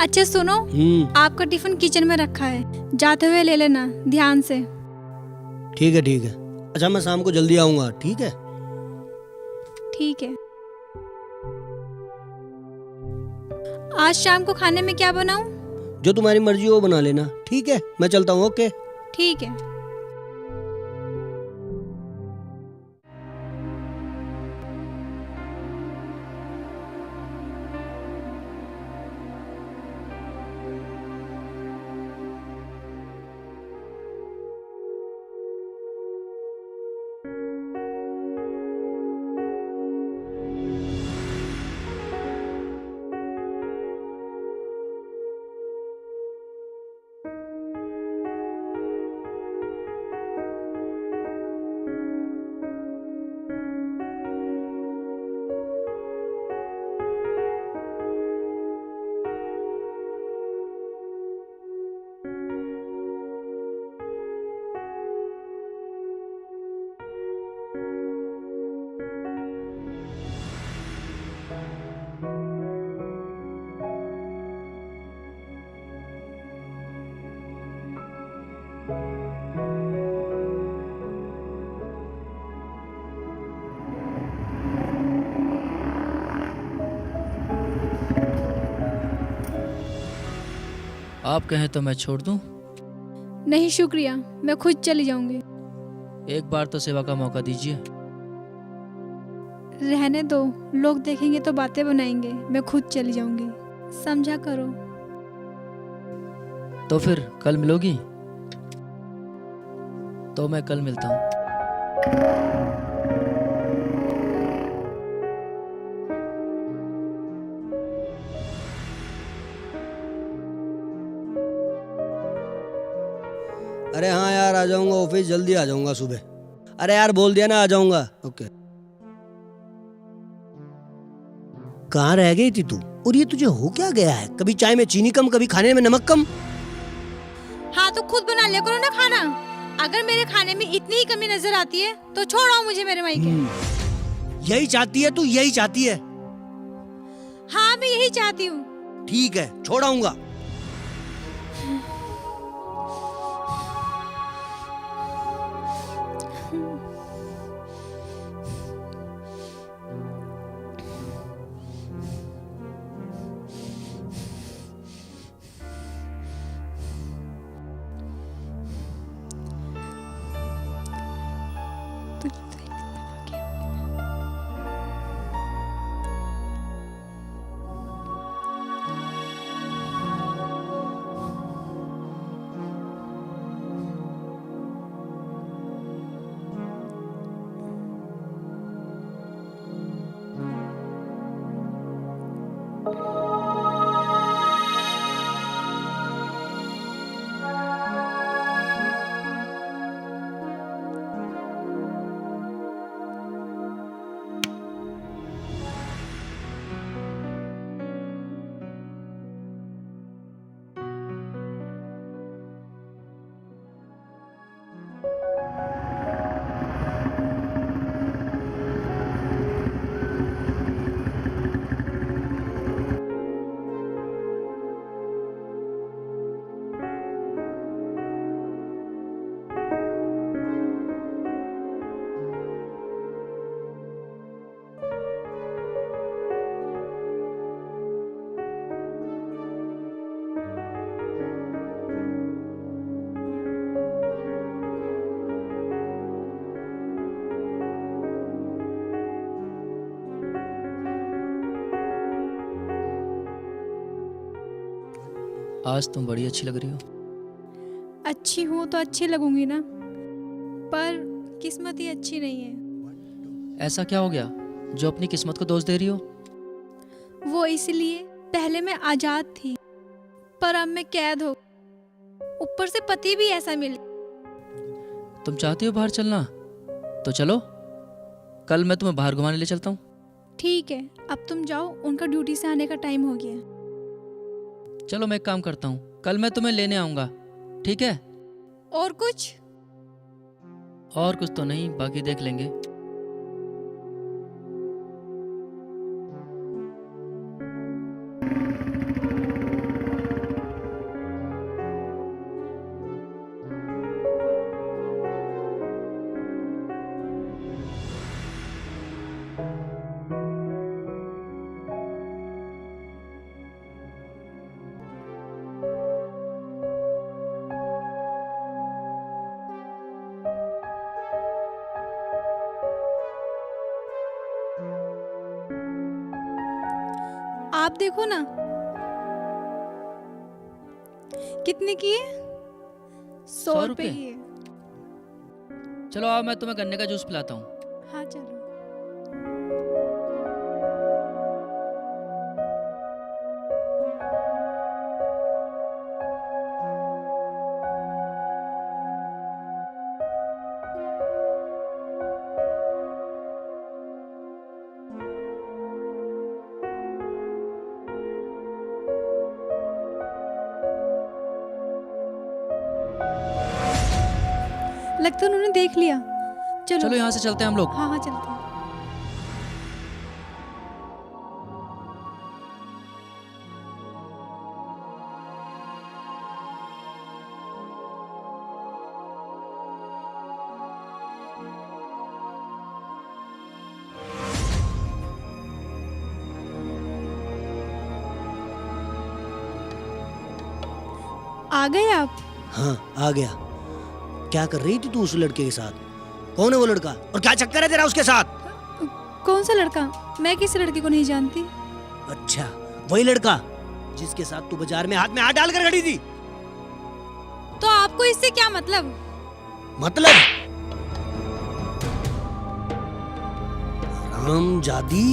अच्छा सुनो, आपका टिफिन किचन में रखा है, जाते हुए ले लेना ध्यान से। ठीक है ठीक है। अच्छा मैं शाम को जल्दी आऊंगा, ठीक है? ठीक है। आज शाम को खाने में क्या बनाऊं? जो तुम्हारी मर्जी हो वो बना लेना, ठीक है? मैं चलता हूँ, ओके? ठीक है। आप कहें तो मैं छोड़ दूं? नहीं शुक्रिया, मैं खुद चली जाऊंगी। एक बार तो सेवा का मौका दीजिए। रहने दो, लोग देखेंगे तो बातें बनाएंगे। मैं खुद चली जाऊंगी, समझा करो। तो फिर कल मिलोगी? तो मैं कल मिलता हूँ। अरे हाँ यार, आ जाऊंगा ऑफिस, जल्दी आ जाऊंगा सुबह। अरे यार बोल दिया ना, आ जाऊंगा, ओके। कहाँ रह गई थी तू? और ये तुझे हो क्या गया है? कभी चाय में चीनी कम, कभी खाने में नमक कम। हाँ तो खुद बना लिया करो ना खाना। अगर मेरे खाने में इतनी ही कमी नजर आती है तो छोड़ आओ मुझे मेरे मायके। यही चाहती है तू, यही चाहती है? हाँ मैं यही चाहती हूँ। ठीक है, छोड़ आऊंगा। आज तुम बड़ी अच्छी लग रही हो। अच्छी हूँ तो अच्छी लगूंगी ना, पर किस्मत ही अच्छी नहीं है। ऐसा क्या हो गया जो अपनी किस्मत को दोष दे रही हो? वो इसलिए, पहले मैं आजाद थी पर अब मैं कैद हो, ऊपर से पति भी ऐसा मिले। तुम चाहती हो बाहर चलना? तो चलो, कल मैं तुम्हें बाहर घुमाने ले चलता हूँ। ठीक है, अब तुम जाओ, उनका ड्यूटी से आने का टाइम हो गया। चलो मैं एक काम करता हूँ, कल मैं तुम्हें लेने आऊँगा, ठीक है? और कुछ? और कुछ तो नहीं, बाकी देख लेंगे। आप देखो ना, कितने की है? 100 रुपए रुपए? की है। चलो आओ, मैं तुम्हें गन्ने का जूस पिलाता हूँ। हाँ चलो। लगता है उन्होंने देख लिया। चलो चलो यहाँ से चलते हैं हम लोग। हाँ हाँ चलते हैं। आ गए आप? हाँ आ गया। क्या कर रही थी तू उस लड़के के साथ? कौन है वो लड़का और क्या चक्कर है तेरा उसके साथ? कौन सा लड़का? मैं किसी लड़के को नहीं जानती। अच्छा, वही लड़का जिसके साथ तू बाजार में हाथ डालकर खड़ी थी। तो आपको इससे क्या मतलब? मतलब हरामजादी।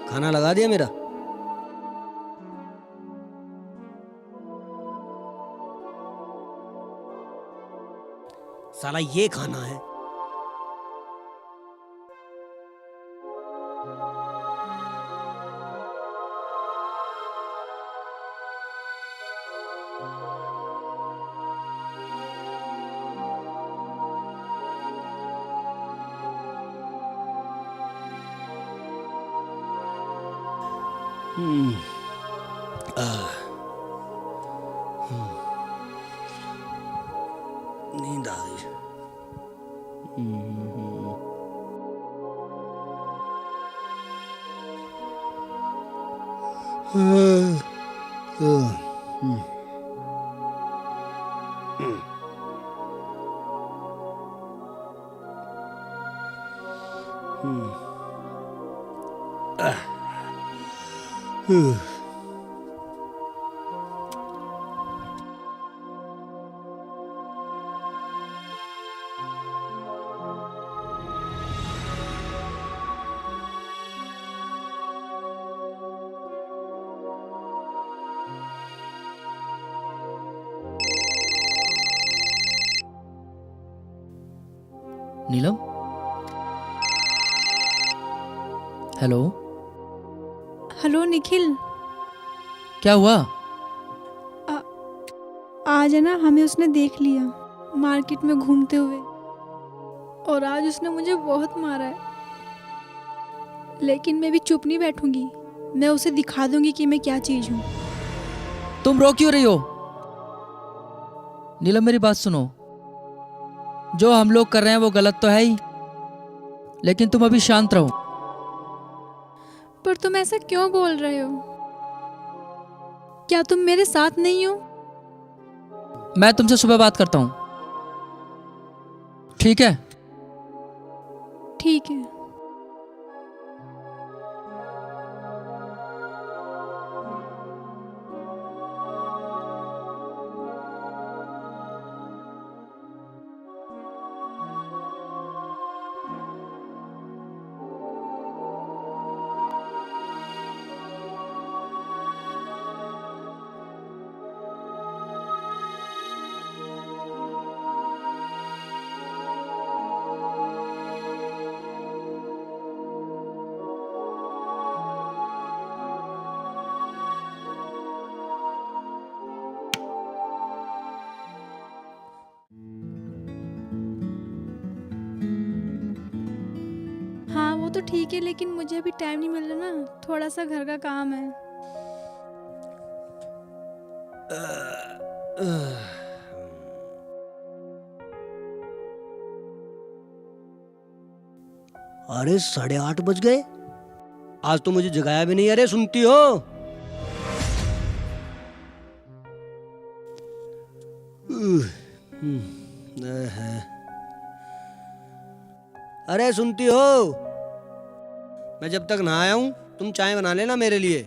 खाना लगा दिया मेरा? साला ये खाना है? हम्म, नींद आ गई। नीलम, हेलो। हेलो निखिल। क्या हुआ? आज है ना, हमें उसने देख लिया मार्केट में घूमते हुए, और आज उसने मुझे बहुत मारा है। लेकिन मैं भी चुप नहीं बैठूंगी, मैं उसे दिखा दूंगी कि मैं क्या चीज हूँ। तुम रो क्यों रही हो? नीलम मेरी बात सुनो, जो हम लोग कर रहे हैं वो गलत तो है ही, लेकिन तुम अभी शांत रहो। पर तुम ऐसा क्यों बोल रहे हो? क्या तुम मेरे साथ नहीं हो? मैं तुमसे सुबह बात करता हूँ, ठीक है? ठीक है। तो ठीक है, लेकिन मुझे अभी टाइम नहीं मिल रहा ना, थोड़ा सा घर का काम है। अरे 8:30 बज गए, आज तो मुझे जगाया भी नहीं। अरे सुनती हो? अरे सुनती हो? मैं जब तक ना आया हूं तुम चाय बना लेना मेरे लिए।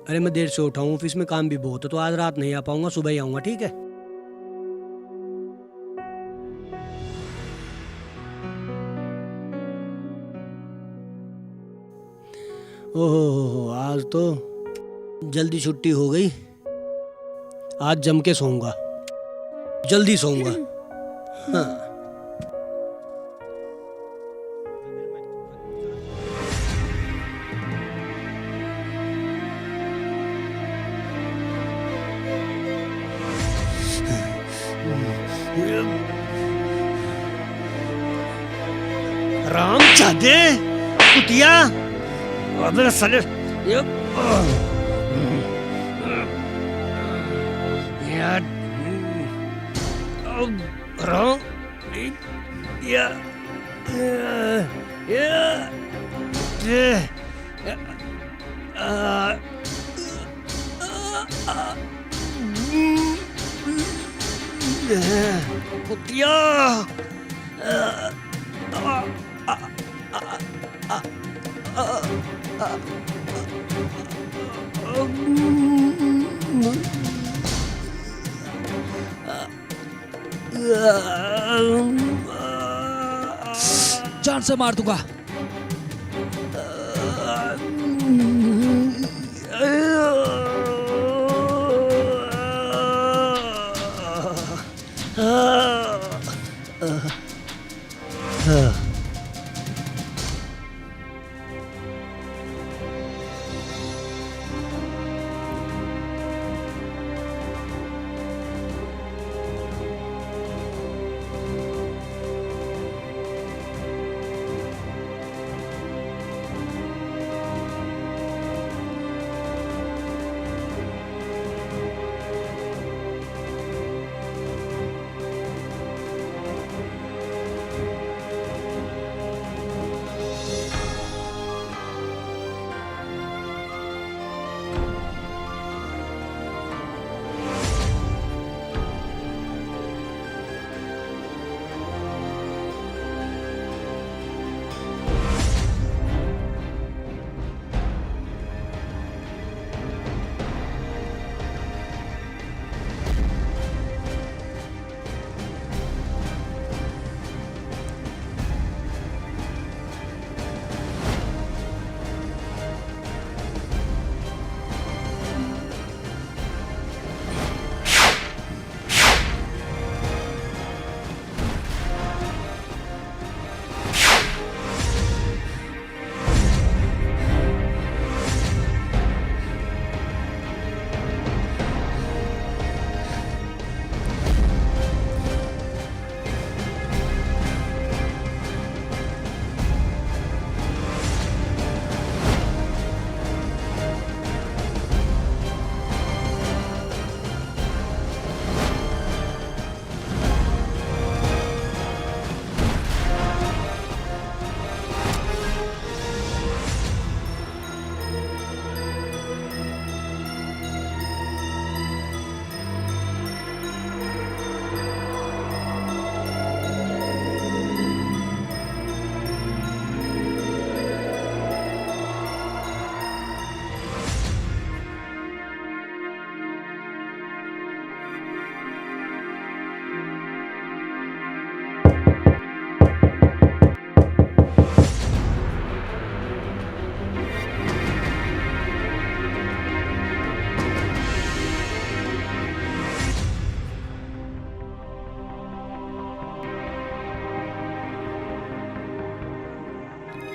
अरे मैं देर से उठा हूं, ऑफिस में काम भी बहुत है, तो आज रात नहीं आ पाऊंगा, सुबह ही आऊंगा, ठीक है? ओहो, आज तो जल्दी छुट्टी हो गई। आज जम के सोऊंगा, जल्दी सोऊंगा। हाँ। राम चादे कुतिया, अबे साले यार, राम या कुतिया। जान से मार दूंगा।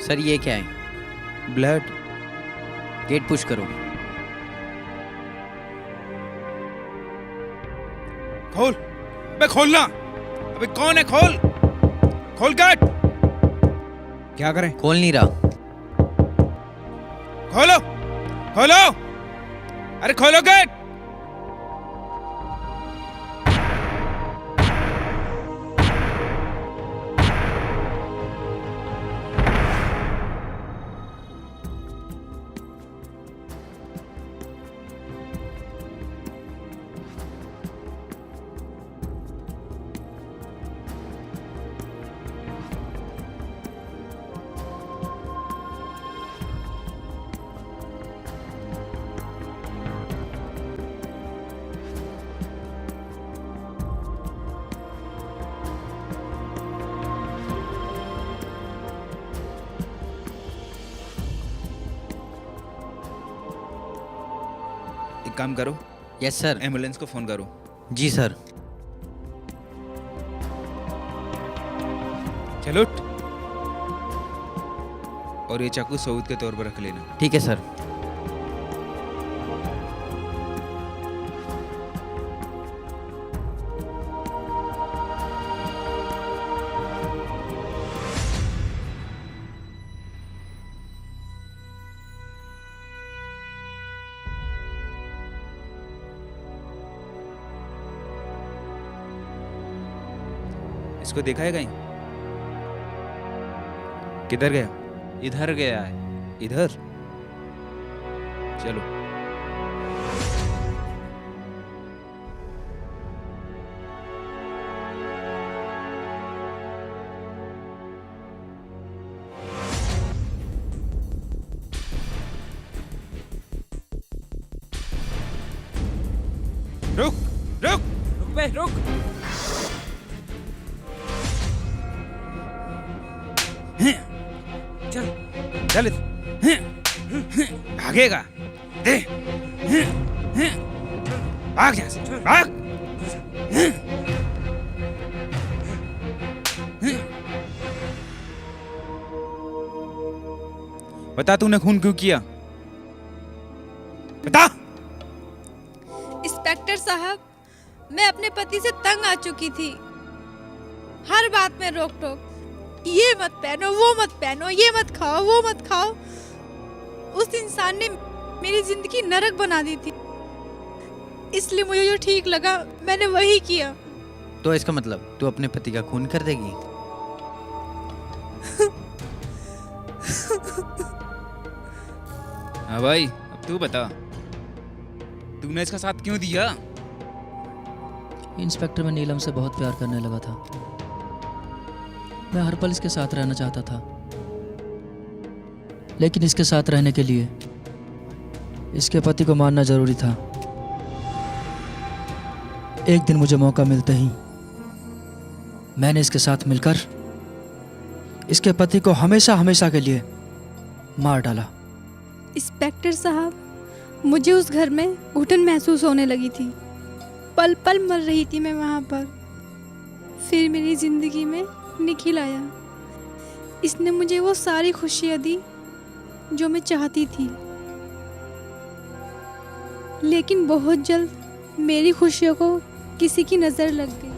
सर ये क्या है? ब्लड। गेट पुश करो। खोल, बे खोलना। अबे कौन है? खोल, खोल गेट। क्या करें? खोल नहीं रहा। खोलो, खोलो, अरे खोलो गेट। एक काम करो, यस सर। एम्बुलेंस को फोन करो। जी सर। चलो उठ। और ये चाकू सबूत के तौर पर रख लेना। ठीक है सर। इसको देखा है कहीं? किधर गया? इधर गया है। इधर? चलो। रुक, रुक, रुक बे रुक। चल, चल भागेगा। दे, भाग यहाँ से, भाग। बता तूने खून क्यों किया? बता। इंस्पेक्टर साहब, मैं अपने पति से तंग आ चुकी थी। हर बात में रोक टोक, ये मत पहनो, वो मत पहनो, ये मत खाओ, वो मत खाओ। उस इंसान ने मेरी जिंदगी नरक बना दी थी, इसलिए मुझे जो ठीक लगा मैंने वही किया। तो इसका मतलब तू अपने पति का खून कर देगी? हाँ भाई, अब तू बता, तूने इसका साथ क्यों दिया? इंस्पेक्टर, मैं नीलम से बहुत प्यार करने लगा था। मैं हर पल इसके साथ रहना चाहता था, लेकिन इसके साथ रहने के लिए इसके पति को मारना जरूरी था। एक दिन मुझे मौका मिलते ही मैंने इसके साथ मिलकर इसके पति को हमेशा हमेशा के लिए मार डाला। इंस्पेक्टर साहब, मुझे उस घर में घुटन महसूस होने लगी थी। पल पल मर रही थी मैं वहाँ पर। फिर मेरी जिंदगी में निखिल आया। इसने मुझे वो सारी खुशियाँ दी जो मैं चाहती थी, लेकिन बहुत जल्द मेरी खुशियों को किसी की नज़र लग गई।